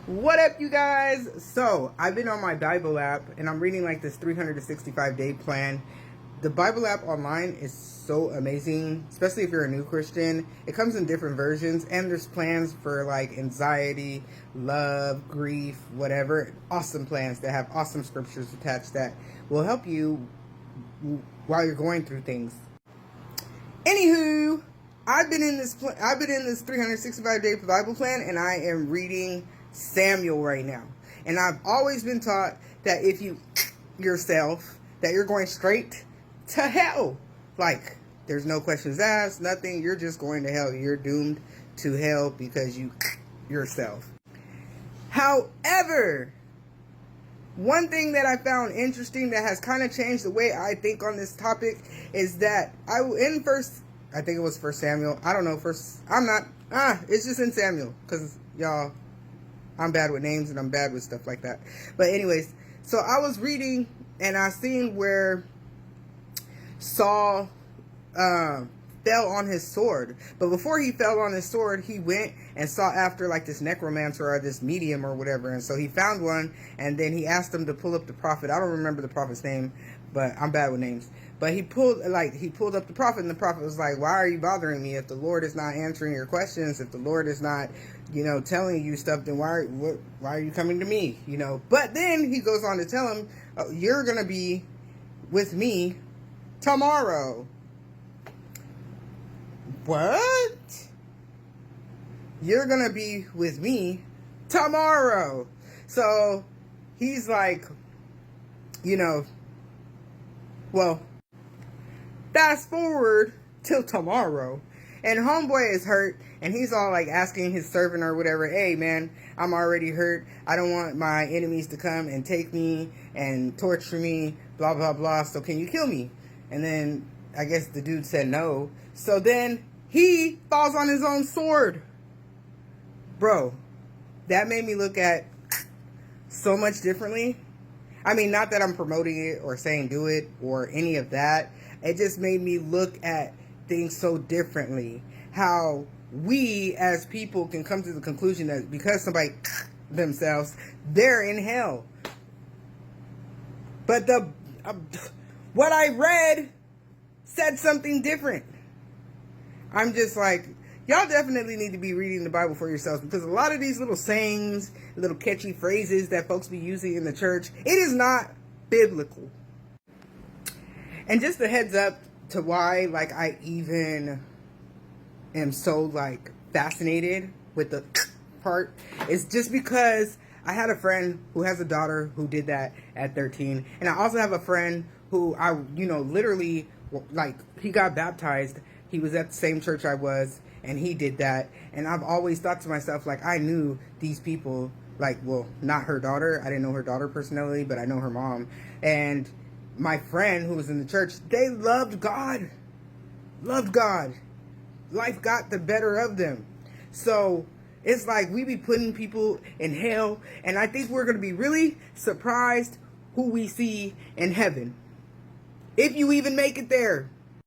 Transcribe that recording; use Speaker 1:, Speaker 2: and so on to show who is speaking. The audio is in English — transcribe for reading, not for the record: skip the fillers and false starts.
Speaker 1: What up, you guys? So, I've been on my Bible app and I'm reading like this 365 day plan. The Bible app online is so amazing, especially if you're a new Christian. It comes in different versions and there's plans for like anxiety, love, grief, whatever. Awesome plans that have awesome scriptures attached that will help you while you're going through things. Anywho, I've been in this 365 day Bible plan and I am reading Samuel right now. And I've always been taught that if you yourself, that you're going straight to hell. Like, there's no questions asked, nothing. You're just going to hell. You're doomed to hell because you yourself. However, one thing that I found interesting that has kind of changed the way I think on this topic is that I think it was First Samuel. I don't know. It's just in Samuel because y'all, I'm bad with names and I'm bad with stuff like that. But anyways, so I was reading and I seen where Saul fell on his sword. But before he fell on his sword, he went and sought after like this necromancer or this medium or whatever. And so he found one and then he asked him to pull up the prophet. I don't remember the prophet's name, but I'm bad with names. But he pulled up the prophet and the prophet was like, why are you bothering me? If the Lord is not answering your questions, if the Lord is not, telling you stuff, then why are you coming to me? But then he goes on to tell him, oh, you're going to be with me tomorrow. What? You're going to be with me tomorrow. So he's like, well, fast forward till tomorrow, and homeboy is hurt, and he's all like asking his servant or whatever, hey man, I'm already hurt. I don't want my enemies to come and take me and torture me, blah, blah, blah. So can you kill me? And then I guess the dude said no. So then he falls on his own sword. Bro, that made me look at so much differently. I mean, not that I'm promoting it or saying do it or any of that. It just made me look at things so differently. How we as people can come to the conclusion that because somebody themselves, they're in hell. But what I read said something different. I'm just like, y'all definitely need to be reading the Bible for yourselves, because a lot of these little sayings, little catchy phrases that folks be using in the church, it is not biblical. And just a heads up to why, like, I even am so, like, fascinated with the part is just because I had a friend who has a daughter who did that at 13. And I also have a friend who literally, like, he got baptized. He was at the same church I was, and he did that. And I've always thought to myself, like, I knew these people, like, well, not her daughter. I didn't know her daughter personally, but I know her mom. And my friend who was in the church, they loved God. Loved God. Life got the better of them. So it's like we be putting people in hell, and I think we're going to be really surprised who we see in heaven. If you even make it there.